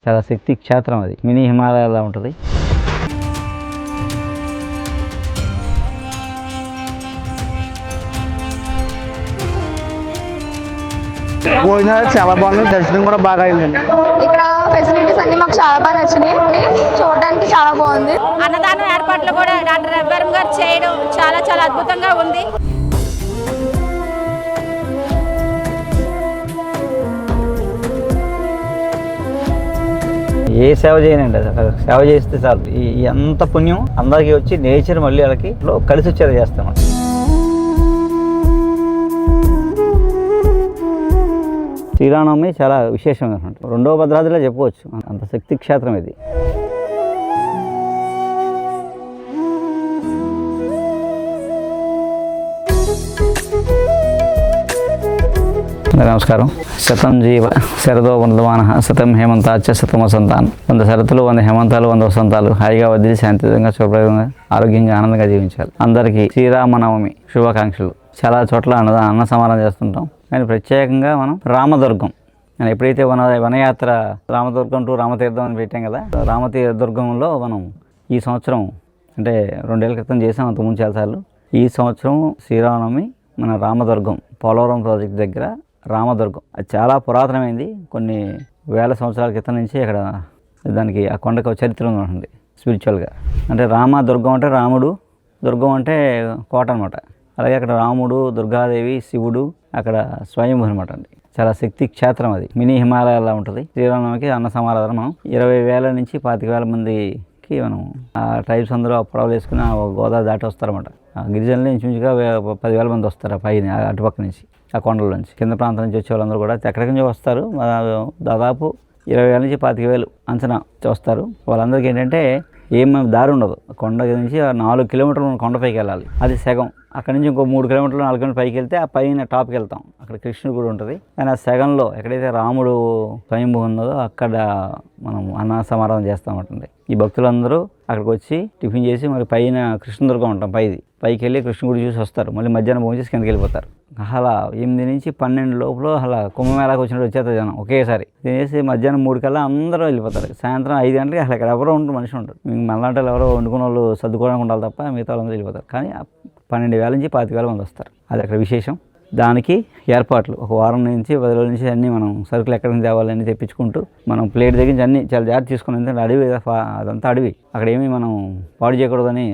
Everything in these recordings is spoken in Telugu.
చాలా శక్తి క్షేత్రం, అది మినీ హిమాలయాలా ఉంటుంది. భోజనాలు చాలా బాగుంది, దర్శనం కూడా బాగా అయిందండి. ఇక్కడ ఫెసిలిటీస్ అన్ని మాకు చాలా బాగా నచ్చినాయి, చూడడానికి చాలా బాగుంది. అన్నదానం ఏర్పాట్లు కూడా డాక్టర్ రఘువరం గారు చేయడం చాలా చాలా అద్భుతంగా ఉంది. ఏ సేవ చేయనండి, అసలు సేవ చేస్తే చాలు. ఎంత పుణ్యం అందరికీ వచ్చి నేచర్ మళ్ళీ వాళ్ళకి కలిసి వచ్చేది చేస్తాం. శ్రీరామనవమి చాలా విశేషంగా ఉంటుంది. రెండవ భద్రాద్రిలో చెప్పుకోవచ్చు, అంత శక్తి క్షేత్రం ఇది. నమస్కారం. శతం జీవ శరదో వందమాన శతం హేమంతాచ శతం వసంతాన్. 100 శరతులు, 100 హేమంతాలు, 100 వసంతాలు హాయిగా వదిలి శాంతియుతంగా శుభ్రంగా ఆరోగ్యంగా ఆనందంగా జీవించాలి. అందరికీ శ్రీరామనవమి శుభాకాంక్షలు. చాలా చోట్ల అన్న సమానం చేస్తుంటాం, కానీ ప్రత్యేకంగా మనం రామదుర్గం, నేను ఎప్పుడైతే వనయాత్ర రామదుర్గం టు రామతీర్థం అని పెట్టాం కదా, రామతీర్థదుర్గంలో మనం ఈ సంవత్సరం అంటే 2 ఏళ్ల క్రితం చేసాం, అంతకుముందు చాలాసార్లు. ఈ సంవత్సరం శ్రీరామనవమి మన రామదుర్గం పోలవరం ప్రాజెక్ట్ దగ్గర రామదుర్గం. అది చాలా పురాతనమైంది, కొన్ని వేల సంవత్సరాల క్రితం నుంచి అక్కడ దానికి ఆ కొండకు చరిత్ర ఉంటుంది స్పిరిచువల్గా. అంటే రామదుర్గం అంటే రాముడు, దుర్గం అంటే కోట అనమాట. అలాగే అక్కడ రాముడు, దుర్గాదేవి, శివుడు అక్కడ స్వయంభూ అనమాట అండి. చాలా శక్తి క్షేత్రం, అది మినీ హిమాలయాలా ఉంటుంది. శ్రీరామనవమికి అన్న సమారాధన మనం 20,000 నుంచి 25,000 మందికి మనం ఆ ట్రైబ్స్ అందరూ ఆ పొడవలు వేసుకుని ఆ గోదావరి దాటి వస్తారన్నమాట. ఆ గిరిజనులు ఇంచుమించుగా 10,000 మంది వస్తారు ఆ పైన అటుపక్క నుంచి, ఆ కొండల నుంచి. కింద ప్రాంతం నుంచి వచ్చే వాళ్ళందరూ కూడా ఎక్కడికి నుంచి వస్తారు, దాదాపు 20,000 నుంచి 25,000 అంచనా వస్తారు. వాళ్ళందరికీ ఏంటంటే ఏం దారి ఉండదు, కొండ నుంచి 4 కిలోమీటర్లు కొండపైకి వెళ్ళాలి, అది సగం. అక్కడ నుంచి ఇంకో 3 కిలోమీటర్లు 4 కిలోమీటర్లు పైకి వెళ్తే ఆ పైన టాప్కి వెళ్తాం, అక్కడ కృష్ణుడు కూడా ఉంటుంది. కానీ ఆ సగంలో ఎక్కడైతే రాముడు స్వయంభూ ఉన్నదో అక్కడ మనం అన్న సమారాధన చేస్తామంటుంది. ఈ భక్తులందరూ అక్కడికి వచ్చి టిఫిన్ చేసి మరి పైన కృష్ణదుర్గం ఉంటాం, పైకి వెళ్ళి కృష్ణుడి చూసి వస్తారు. మళ్ళీ మధ్యాహ్నం భోజనం చేసి కిందకి వెళ్ళిపోతారు. అలా 8 నుంచి 12 లోపల అలా కుంభమేళాకి వచ్చినట్టు వచ్చేస్తారు జనం ఒకేసారి. తినేసి మధ్యాహ్నం 3 కల్లా అందరూ వెళ్ళిపోతారు. సాయంత్రం 5 గంటలకి అసలు ఇక్కడ ఎవరో ఉంటారు, మనిషి ఉంటారు. మీకు మళ్ళీ ఎవరో వండుకున్న వాళ్ళు సర్దుకోవడానికి ఉండాలి తప్ప మిగతా వాళ్ళందరూ వెళ్ళిపోతారు. కానీ 12,000 నుంచి 25,000 మంది వస్తారు, అది అక్కడ విశేషం. దానికి ఏర్పాట్లు ఒక వారం నుంచి 10 రోజుల నుంచి అన్నీ మనం సరుకులు ఎక్కడి నుంచి తేవాలని తెప్పించుకుంటూ మనం ప్లేట్ దగ్గర నుంచి అన్నీ చాలా జాగ్రత్త తీసుకుని, ఎందుకంటే అడవి అదంతా అడవి, అక్కడ ఏమీ మనం పాడు చేయకూడదని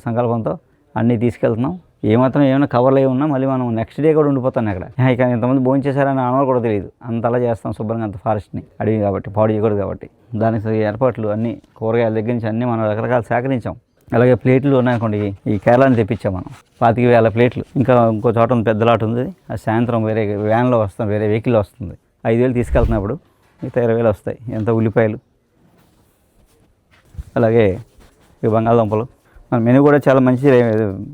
సంకల్పంతో అన్నీ తీసుకెళ్తున్నాం. ఏమాత్రం ఏమైనా కవర్లు ఏమి ఉన్నా మళ్ళీ మనం నెక్స్ట్ డే కూడా ఉండిపోతాను అక్కడ. ఇక ఇంతమంది భోజనం చేశారని అనుభవం కూడా తెలియదు, అంతలా చేస్తాం శుభ్రంగా, అంత ఫారెస్ట్ని అడవి కాబట్టి పాడు చేయకూడదు కాబట్టి. దానికి ఏర్పాట్లు అన్నీ కూరగాయల దగ్గర నుంచి అన్నీ మనం రకరకాలు సేకరించాం. అలాగే ప్లేట్లు ఉన్నాయనుకోండి, ఈ కేరళని తెప్పించాం మనం 25,000 ప్లేట్లు. ఇంకా ఇంకో చోట పెద్ద లాట్ ఉంది, అది సాయంత్రం వేరే వ్యాన్లో వస్తాం, వేరే వెహికల్లో వస్తుంది. 5,000 తీసుకెళ్తున్నప్పుడు మిగతా 20,000 వస్తాయి. ఎంత ఉల్లిపాయలు, అలాగే ఈ బంగాళదుంపలు. మన మెనూ కూడా చాలా మంచి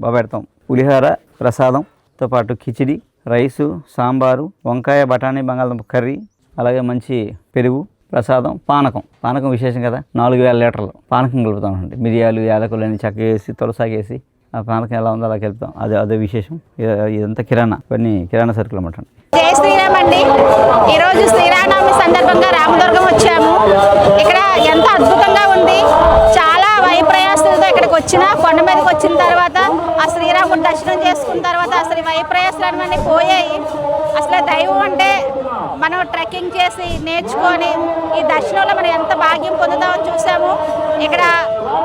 బాగా పెడతాం. పులిహోర, ప్రసాదంతో పాటు కిచిడి, రైసు, సాంబారు, వంకాయ, బఠానీ, బంగాళదుంప కర్రీ, అలాగే మంచి పెరుగు, ప్రసాదం, పానకం విశేషం కదా. 4,000 లీటర్లు పానకం కలుపుతామండి. మిరియాలు, యాలకులు అన్ని చక్కేసి తులసాగేసి ఆ పానకం ఎలా ఉందో అలా కలుపుతాం, అదే విశేషం. ఇదంతా ఇవన్నీ కిరాణా సరుకులు అన్నమాట. జై శ్రీరామ్ అండి. ఈరోజు శ్రీరామనవమి సందర్భంగా రామదుర్గం వచ్చాము. ఇక్కడ ఎంత అద్భుతంగా ఉంది, చాలా వైప్రయాసాలతో ఇక్కడికి వచ్చిన కొండ మీదకి వచ్చిన తర్వాత ఆ శ్రీరాముడు దర్శనం చేసుకున్న తర్వాత అసలు వైప్రయాసాలు అన్నీ పోయాయి. అసలు దైవం అంటే మనం ట్రెక్కింగ్ చేసి నేర్చుకొని ఈ దర్శనంలో మనం ఎంత భాగ్యం పొందుతామని చూసాము. ఇక్కడ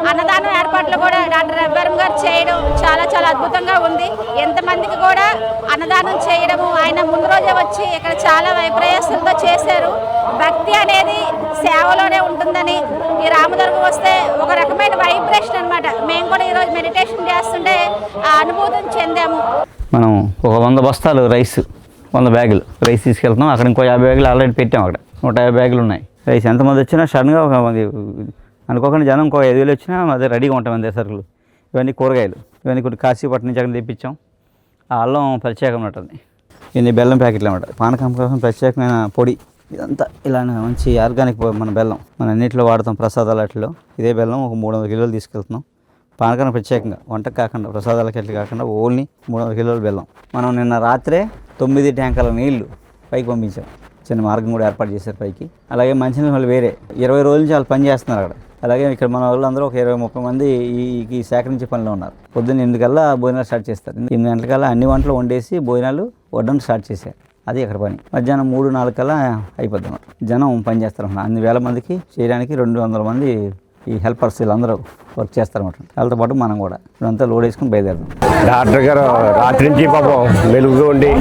అన్నదానం ఏర్పాట్లు కూడా డాక్టర్ రఘువరం గారు చేయడం చాలా చాలా అద్భుతంగా ఉంది. ఎంతమందికి కూడా అన్నదానం చేయడము, ఆయన ముందు రోజే వచ్చి ఇక్కడ చాలా వైప్రయాసాలతో చేశారు. భక్తి అనేది సేవలోనే ఉంటుందని ఈ రామదుర్గం వస్తే ఒక రకమైన వైబ్రేషన్ అనమాట. మేము కూడా ఈరోజు మెడిటేషన్ చేస్తుంటే ఆ అనుభూతిని చెందాము. మనం ఒక 100 బస్తాలు రైస్, 100 బ్యాగులు రైస్ తీసుకెళ్తున్నాం. అక్కడ ఇంకో 50 బ్యాగులు ఆల్రెడీ పెట్టాం, అక్కడ 150 బ్యాగులు ఉన్నాయి. రైస్ ఎంతమంది వచ్చినా సడన్గా అనుకోకుండా జనం ఇంకో 5,000 వచ్చినా అదే రెడీగా ఉంటాం. అంతే సరుకులు, ఇవన్నీ కూరగాయలు, ఇవన్నీ కొన్ని కాశీపట్నం నుంచి అక్కడ తెప్పించాం. ఆ అల్లం ప్రత్యేకం ఉంటుంది, ఇవన్నీ బెల్లం ప్యాకెట్లు అన్నమాట. పానకం కోసం ప్రత్యేకమైన పొడి. ఇదంతా ఇలా మంచి ఆర్గానిక్ మన బెల్లం, మన అన్నింటిలో వాడతాం ప్రసాదాలు. వాటిలో ఇదే బెల్లం ఒక 300 కిలోలు తీసుకెళ్తున్నాం. పానకాన్ని ప్రత్యేకంగా వంటకు కాకుండా, ప్రసాదాలకి ఎట్లా కాకుండా ఓన్లీ 300 కిలోల బెల్లం. మనం నిన్న రాత్రే 9 ట్యాంకర్ల నీళ్లు పైకి పంపించాం. చిన్న మార్గం కూడా ఏర్పాటు చేశారు పైకి. అలాగే మంచినీళ్ళు వాళ్ళు వేరే 20 రోజుల నుంచి వాళ్ళు పని చేస్తున్నారు అక్కడ. అలాగే ఇక్కడ మన వాళ్ళందరూ ఒక 20-30 మంది ఈ సేకరించే పనిలో ఉన్నారు. పొద్దున్న 8 కల్లా భోజనాలు స్టార్ట్ చేస్తారు. 8 గంటలకల్లా అన్ని వంటలు వండేసి భోజనాలు వడ్డం స్టార్ట్ చేశారు. అది అక్కడ పని. మధ్యాహ్నం 3-4 కల్లా అయిపోద్ది అన్నమాట. జనం పని చేస్తారు. అన్ని వేల మందికి చేయడానికి 200 మంది ఈ హెల్పర్స్ వీళ్ళందరూ వర్క్ చేస్తారన్నమాట. వాళ్ళతో పాటు మనం కూడా ఇదంతా లోడ్ వేసుకుని బయలుదేరుతాం. డాక్టర్ గారు రాత్రి నుంచి పాపం వెలుగుగా ఉండి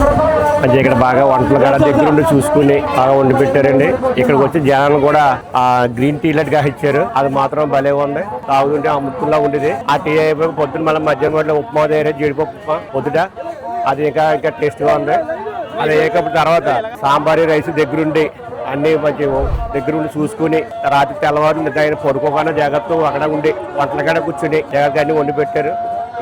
మంచిగా ఇక్కడ బాగా వంటలు కూడా దగ్గర ఉండి చూసుకుని బాగా వండి పెట్టారండి. ఇక్కడికి వచ్చి జనాలు కూడా ఆ గ్రీన్ టీ లెట్ గా ఇచ్చారు. అది మాత్రం భలే ఉంది. తాగుతుంటే అమృతంలా ఉండేది. ఆ టీ అయిపోయి పొద్దున్న మళ్ళీ మధ్యాహ్నం కూడా ఉప్మా దగ్గర జీడిపప్పు ఉప్మా పొద్దుట అది ఇంకా టేస్ట్గా ఉంది. అది అయ్యేకప్పుడు తర్వాత సాంబారు రైస్ దగ్గరుండి అన్ని మంచి దగ్గరుండి చూసుకుని రాత్రి తెల్లవారు ఆయన పడుకోకుండా జాగ్రత్త అక్కడ ఉండి వంటల కాడ కూర్చుని జాగ్రత్త అన్ని వండి పెట్టారు.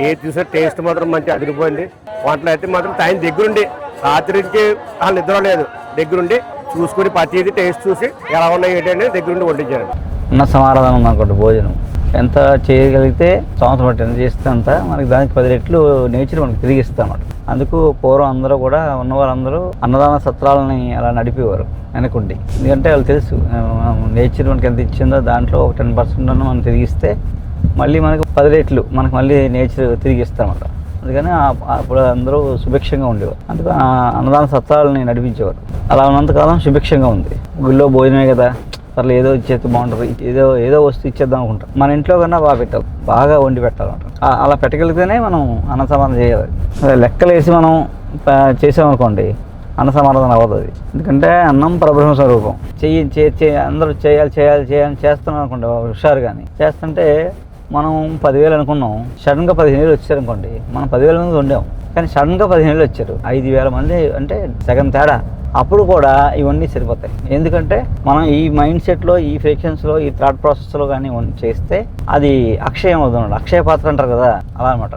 ఏది చూసా టేస్ట్ మాత్రం మంచి అదిరిపోయింది. వంటలు అయితే మాత్రం ఆయన దగ్గరుండి రాత్రికి వాళ్ళు నిద్ర లేదు, దగ్గరుండి చూసుకుని ప్రతిదీ టేస్ట్ చూసి ఎలా ఉన్నాయి ఏంటంటే దగ్గరుండి వండించారు. అన్న సమారాధన అనుకోండి. భోజనం ఎంత చేయగలిగితే సంవత్సరం బట్టి ఎంత చేస్తే అంత మనకి దానికి 10 రెట్లు నేచర్ మనకి తిరిగి ఇస్తామన్నమాట. అందుకు పూర్వం అందరూ కూడా ఉన్న వాళ్ళందరూ అన్నదాన సత్రాలని అలా నడిపేవారు వెనకుండి. ఎందుకంటే వాళ్ళు తెలుసు నేచర్ మనకి ఎంత ఇచ్చిందో దాంట్లో 10% మనం తిరిగిస్తే మళ్ళీ మనకు 10 రెట్లు మనకు మళ్ళీ నేచర్ తిరిగి ఇస్తామన్నమాట. అందుకని అప్పుడు అందరూ సుభిక్షంగా ఉండేవారు. అందుకు అన్నదాన సత్రాలని నడిపించేవారు. అలా ఉన్నంతకాలం సుభిక్షంగా ఉంది. గుళ్ళో భోజనమే కదా, అసలు ఏదో ఇచ్చేది బాగుంటుంది, ఏదో వస్తువు ఇచ్చేద్దాం అనుకుంటాం. మన ఇంట్లో కన్నా బాగా పెట్టాలి, బాగా వండి పెట్టాలంటారు. అలా పెట్టగలిగితేనే మనం అన్న సమాధానం చేయాలి. లెక్కలు వేసి మనం చేసామనుకోండి అన్న సమాధానం అవ్వదు అది. ఎందుకంటే అన్నం పరబ్రహ్మ స్వరూపం. అందరూ చేయాలి చేస్తున్నాం అనుకోండి హుషారు. కానీ చేస్తుంటే మనం 10,000 అనుకున్నాం, సడన్గా 15,000 వచ్చారనుకోండి. మనం 10,000 మంది వండాం కానీ సడన్గా 15,000 వచ్చారు. 5,000 మంది అంటే సగం తేడా. అప్పుడు కూడా ఇవన్నీ సరిపోతాయి. ఎందుకంటే మనం ఈ మైండ్ సెట్లో, ఈ ఫ్రిక్షన్స్లో, ఈ థాట్ ప్రాసెస్లో కానీ చేస్తే అది అక్షయం అవుతుంది. అక్షయ పాత్ర అంటారు కదా, అలా అనమాట.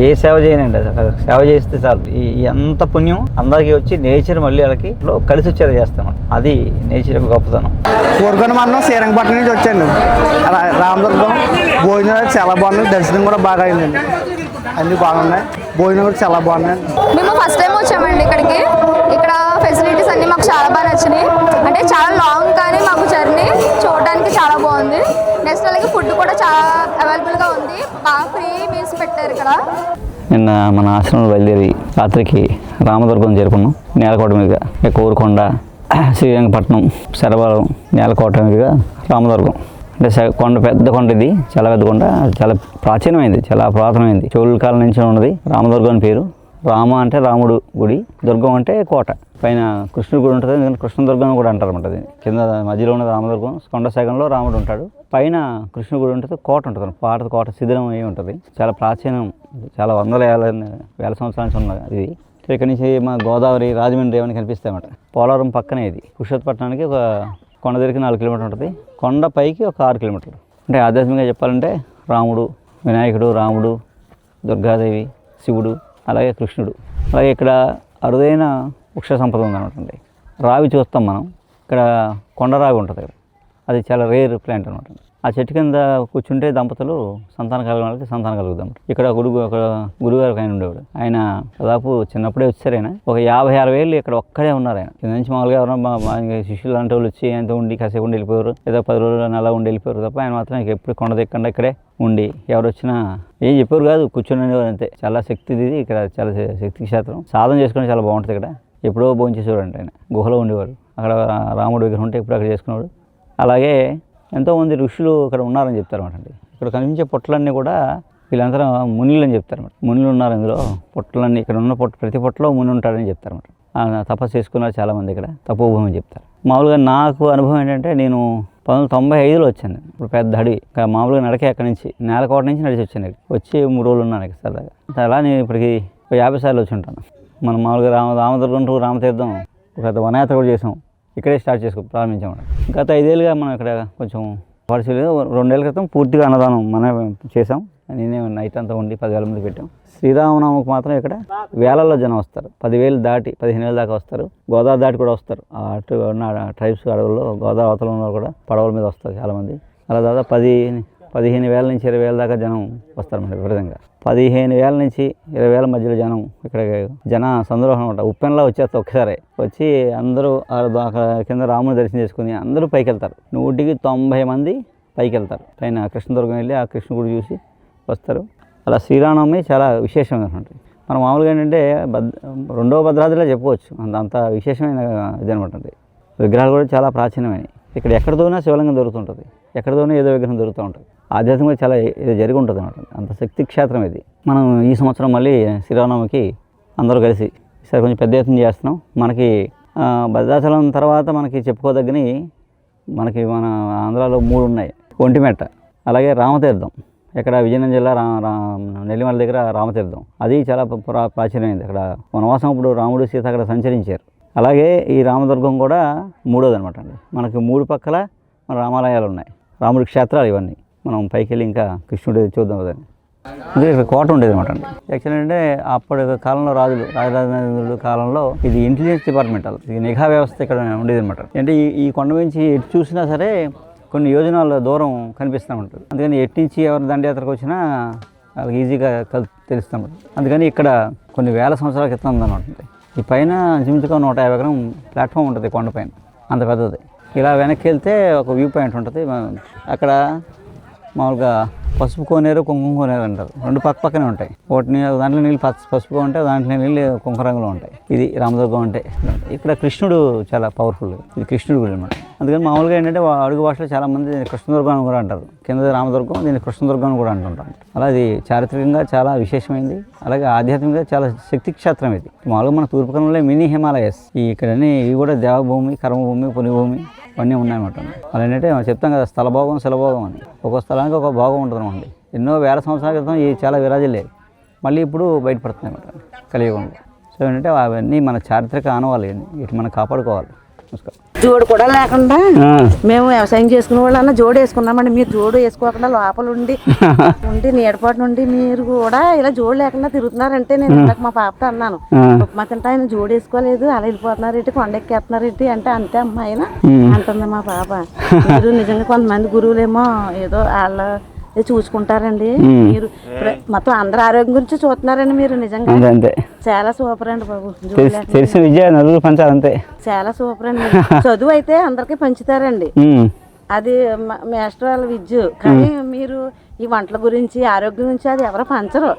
ఏ సేవ చేయనండి, సేవ చేస్తే చాలు. ఎంత పుణ్యం అందరికీ వచ్చి నేచర్ మళ్ళీ వాళ్ళకి కలిసి వచ్చేలా చేస్తాం. అది నేచర్ యొక్క గొప్పతనం. కోరుకొని మనం శ్రీరంగపట్నం నుంచి వచ్చాను. రామదుర్గం భోజనం చాలా బాగుంది. దర్శనం కూడా బాగా అయిందండి. అన్నీ బాగున్నాయి. భోజనం కూడా చాలా బాగున్నాయి. మేము ఫస్ట్ టైం వచ్చామండి ఇక్కడికి. ఇక్కడ ఫెసిలిటీస్ అన్నీ మాకు చాలా బాగా నచ్చినాయి. అంటే చాలా లాంగ్ కానీ మాకు జర్నీ చూడడానికి చాలా బాగుంది. నెక్స్ట్ అలాగే ఫుడ్ కూడా చాలా అవైలబుల్గా ఉంది. బాగా ఫ్రీ మీల్స్ పెట్టారు ఇక్కడ. నిన్న మన ఆశ్రమంలో బయలుదేరి రాత్రికి రామదుర్గం చేరుకున్నాం. నేలకోట మీదుగా కోరుకొండ, శ్రీరంగపట్నం, శరవరం, నేలకోట మీదుగా రామదుర్గం. అంటే కొండ పెద్ద కొండ, ఇది చాలా పెద్ద కొండ, చాలా ప్రాచీనమైంది, చాలా పురాతనమైంది. చోళుల కాలం నుంచి ఉన్నది. రామదుర్గం అని పేరు. రామ అంటే రాముడు గుడి, దుర్గం అంటే కోట. పైన కృష్ణుడు గుడి ఉంటుంది, ఎందుకంటే కృష్ణదుర్గం కూడా అంటారు అనమాట. అది కింద మధ్యలో ఉన్నది రామదుర్గం. కొండ సగంలో రాముడు ఉంటాడు, పైన కృష్ణుడు గుడి ఉంటుంది, కోట ఉంటుంది. కోట శిథిలం అయి ఉంటుంది. చాలా ప్రాచీనం, చాలా వేల సంవత్సరాల నుంచి ఉన్నది ఇది. ఇక్కడ నుంచి మా గోదావరి, రాజమండ్రి ఏమైనా కనిపిస్తాయన్నమాట. పోలవరం పక్కనే ఇది. పురుషోత్పట్నానికి ఒక కొండ దగ్గరికి 4 కిలోమీటర్లు ఉంటుంది. కొండ పైకి ఒక 6 కిలోమీటర్లు. అంటే ఆధ్యాత్మికంగా చెప్పాలంటే రాముడు, వినాయకుడు, రాముడు, దుర్గాదేవి, శివుడు, అలాగే కృష్ణుడు. అలాగే ఇక్కడ అరుదైన వృక్ష సంపద ఉందన్నమాట. రావి చూస్తాం మనం. ఇక్కడ కొండరావి ఉంటుంది. ఇక్కడ అది చాలా రేర్ ప్లాంట్ అనమాట. ఆ చెట్టు కింద కూర్చుంటే దంపతులు సంతానం కలిగిన వాళ్ళకి సంతానం కలుగుతాం. ఇక్కడ గురుగారు ఆయన ఉండేవాడు. ఆయన దాదాపు చిన్నప్పుడే వచ్చారు. ఆయన ఒక 50-60 ఏళ్ళు ఇక్కడ ఒక్కడే ఉన్నారు. ఆయన కింద నుంచి మామూలుగా ఎవరైనా శిష్యులు లాంటి వాళ్ళు వచ్చి ఆయనతో ఉండి కాసేపు ఉండి వెళ్ళిపోయారు, లేదా 10 రోజులు అలా ఉండి వెళ్ళిపోయారు తప్ప ఆయన మాత్రం ఎప్పుడు కొండ దిక్కుండా ఇక్కడే ఉండి ఎవరు వచ్చినా ఏం చెప్పారు కాదు, కూర్చొని ఉండేవారు అంతే. చాలా శక్తిది ఇక్కడ, చాలా శక్తి క్షేత్రం. సాధన చేసుకుని చాలా బాగుంటుంది ఇక్కడ. ఎప్పుడో భోంచేసేవాడు ఆయన. గుహలో ఉండేవారు. అక్కడ రాముడు విగ్రహం ఉంటే ఇప్పుడు అక్కడ చేసుకునేవాడు. అలాగే ఎంతోమంది ఋషులు ఇక్కడ ఉన్నారని చెప్తారన్నమాట అండి. ఇక్కడ కనిపించే పొట్టలన్నీ కూడా వీళ్ళందరూ మునులు అని చెప్తారన్నమాట. మునులు ఉన్నారు ఇందులో. పొట్టలన్నీ ఇక్కడ ఉన్న ప్రతి పొట్టలో ముని ఉంటాడని చెప్తారన్నమాట. తపస్సు చేసుకున్నారు చాలామంది ఇక్కడ. తపోభూమి అని చెప్తారు. మామూలుగా నాకు అనుభవం ఏంటంటే, నేను 1995లో వచ్చాను. ఇప్పుడు పెద్ద అడవి. మామూలుగా నడకే అక్కడి నుంచి, నేలకోట నుంచి నడిచి వచ్చాను. వచ్చి 3 రోజులు ఉన్నాను ఇక్కడ సరదాగా. అలా నేను ఇప్పటికి 50 సార్లు వచ్చి ఉంటాను. మనం మామూలుగా రామదుర్గం టు రామతీర్థం ఒక వనయాత్ర కూడా చేసాం. ఇక్కడే స్టార్ట్ ప్రారంభించాము. గత 5 ఏళ్ళుగా మనం ఇక్కడ కొంచెం పరిశీలి. 2 ఏళ్ళ క్రితం పూర్తిగా అన్నదానం మనం చేసాం. నేనే నైట్ అంతా ఉండి 10,000 మంది పెట్టాం. శ్రీరామనవమికి మాత్రం ఇక్కడ వేలల్లో జనం వస్తారు. 10,000 దాటి 15,000 దాకా వస్తారు. గోదావరి దాటి కూడా వస్తారు. అటు ఉన్న ట్రైబ్స్ అడవుల్లో గోదావరి అవతల ఉన్న కూడా పడవల మీద వస్తారు చాలామంది. అలా దాదాపు 15,000 నుంచి 20,000 దాకా జనం వస్తారు మన విపరీతంగా. 15,000 నుంచి 20,000 మధ్యలో ఇక్కడ జన సందోహం అనమాట. ఉప్పెనలా వచ్చేస్తారు ఒకసారి వచ్చి అందరూ అక్కడ కింద రాముని దర్శనం చేసుకుని అందరూ పైకి వెళ్తారు. 190 మంది పైకి వెళ్తారు. పైన కృష్ణదుర్గం వెళ్ళి ఆ కృష్ణుడి చూసి వస్తారు. అలా శ్రీరామనవమి చాలా విశేషమైనటువంటి మనం మామూలుగా ఏంటంటే రెండవ భద్రాద్రిలో చెప్పుకోవచ్చు. అంత విశేషమైన ఇది అనమాట. విగ్రహాలు కూడా చాలా ప్రాచీనమైనవి. ఇక్కడ ఎక్కడితోనా శివలింగం దొరుకుతుంటుంది, ఎక్కడితోనే ఏదో విగ్రహం దొరుకుతూ ఉంటుంది. ఆధ్యాత్మికంగా చాలా ఇది జరిగి ఉంటుంది అనమాట. అంత శక్తి క్షేత్రం ఇది. మనం ఈ సంవత్సరం మళ్ళీ శ్రీరామనవమికి అందరూ కలిసి ఈసారి కొంచెం పెద్ద ఎత్తున చేస్తున్నాం. మనకి భద్రాచలం తర్వాత మనకి చెప్పుకోదగ్గని మనకి మన ఆంధ్రాలో 3 ఉన్నాయి. ఒంటిమెట్ట, అలాగే రామతీర్థం, ఇక్కడ విజయనగరం జిల్లా నెల్లిమల దగ్గర రామతీర్థం. అది చాలా ప్రాచీనమైంది. అక్కడ వనవాసం అప్పుడు రాముడు సీత అక్కడ సంచరించారు. అలాగే ఈ రామదుర్గం కూడా 3వది అనమాట అండి. మనకి 3 పక్కల మన రామాలయాలు ఉన్నాయి, రాముడి క్షేత్రాలు ఇవన్నీ. మనం పైకి వెళ్ళి ఇంకా కృష్ణుడి చూద్దాం కదండి. అందుకే ఇక్కడ కోట ఉండేది అనమాట అండి. యాక్చువల్లీ అంటే అప్పటి కాలంలో రాజరాజేంద్రుడు కాలంలో ఇది ఇంటెలిజెన్స్ డిపార్ట్మెంటల్, ఇది నిఘా వ్యవస్థ ఇక్కడ ఉండేది అనమాట. అంటే ఈ కొండ నుంచి ఎటు చూసినా సరే కొన్ని యోజనాల దూరం కనిపిస్తూ ఉంటుంది. అందుకని ఎటు నుంచి ఎవరు దండయాత్రకు వచ్చినా వాళ్ళకి ఈజీగా తెలుస్తూ ఉంటుంది. అందుకని ఇక్కడ కొన్ని వేల సంవత్సరాల క్రితం ఉందన్నమాట. ఈ పైన జిమ్చుగా 150 ఎకరం ప్లాట్ఫామ్ ఉంటుంది కొండపైన, అంత పెద్దది. ఇలా వెనక్కి వెళ్తే ఒక వ్యూ పాయింట్ ఉంటుంది. అక్కడ మామూలుగా పసుపు కోనేరు, కుంకుమ కోనేరు అంటారు. 2 పక్కనే ఉంటాయి. ఒకటి దాంట్లో నీళ్ళు పసుపుగా ఉంటాయి, దాంట్లో నీళ్ళు కుంకుమ రంగులో ఉంటాయి. ఇది రామదుర్గం అంటే. ఇక్కడ కృష్ణుడు చాలా పవర్ఫుల్. ఇది కృష్ణుడు గుడి అనమాట. అందుకని మామూలుగా ఏంటంటే అడుగు భాషలో చాలామంది కృష్ణదుర్గం అని కూడా అంటారు. కింద రామదుర్గం, దీన్ని కృష్ణదుర్గం అని కూడా అంటుంటారు. అలా ఇది చారిత్రకంగా చాలా విశేషమైంది. అలాగే ఆధ్యాత్మికంగా చాలా శక్తి క్షేత్రం ఇది. మామూలుగా మన తూర్పు కనుమలో మినీ హిమాలయస్. ఇక్కడన్నీ ఇవి కూడా దేవభూమి, కర్మభూమి, పుణ్యభూమి అన్నీ ఉన్నాయన్నమాట. అలా ఏంటంటే చెప్తాం కదా, స్థలభోగం శిలభోగం అని. ఒక్కొక్క స్థలానికి ఒక భోగం ఉంటుంది అనమాట. ఎన్నో వేల సంవత్సరాల క్రితం ఇవి చాలా విరాజిల్లేవి, మళ్ళీ ఇప్పుడు బయటపడుతున్నాయి అన్నమాట కలియుగంలో. సో ఏంటంటే అవన్నీ మన చారిత్రక ఆనవాళ్ళు, వీటి మనం కాపాడుకోవాలి. నమస్కారం. జోడు కూడా లేకుండా మేము వ్యవసాయం చేసుకునే వాళ్ళన్నా జోడు వేసుకున్నామండి. మీరు జోడు వేసుకోకుండా లోపల ఉండి నీడపాటు నుండి మీరు కూడా ఇలా జోడు లేకుండా తిరుగుతున్నారంటే నేను ఇందాక మా పాపతో అన్నాను, ఉప్మా తింటే ఆయన జోడు వేసుకోలేదు, అలా వెళ్ళిపోతున్నారు ఏంటి, కొండ ఎక్కేస్తున్నారు ఏంటి అంటే అంతే అమ్మాయిన అంటుంది మా పాప. మీరు నిజంగా కొంతమంది గురువులేమో ఏదో వాళ్ళ చూసుకుంటారండి, మీరు మొత్తం అందరు ఆరోగ్యం గురించి చూస్తున్నారండి. మీరు నిజంగా చాలా సూపర్ అండి బాబు. తెలిసిన విద్య నలుగురు పంచాలి అంతే. చాలా సూపర్ అండి. చదువు అయితే అందరికి పంచుతారండి, అది మాస్టర్ వాళ్ళ విద్య. కానీ మీరు ఈ వంటల గురించి, ఆరోగ్యం గురించి అది ఎవరు పంచరు.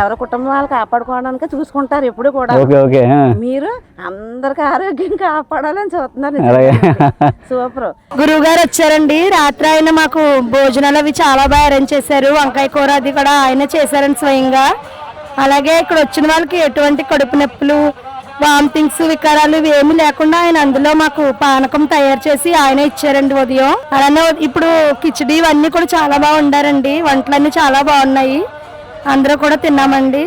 ఎవరి కుటుంబం వాళ్ళు కాపాడుకోవడానికి చూసుకుంటారు ఎప్పుడు కూడా. మీరు అందరికి ఆరోగ్యం కాపాడాలని చూస్తున్నారు. సూపర్. గురువు గారు వచ్చారండి రాత్రి. ఆయన మాకు భోజనాలు అవి చాలా బాగా అరేంజ్ చేశారు. వంకాయ కూర అది కూడా ఆయన చేశారండి స్వయంగా. అలాగే ఇక్కడ వచ్చిన వాళ్ళకి ఎటువంటి కడుపు నొప్పులు, వామిటింగ్స్, వికారాలు ఏమి లేకుండా ఆయన అందులో మాకు పానకం తయారు చేసి ఆయన ఇచ్చారండి ఉదయం. అలానే ఇప్పుడు కిచిడి ఇవన్నీ కూడా చాలా బాగా వండారండి. వంటలన్నీ చాలా బాగున్నాయి, అందరూ కూడా తిన్నామండి.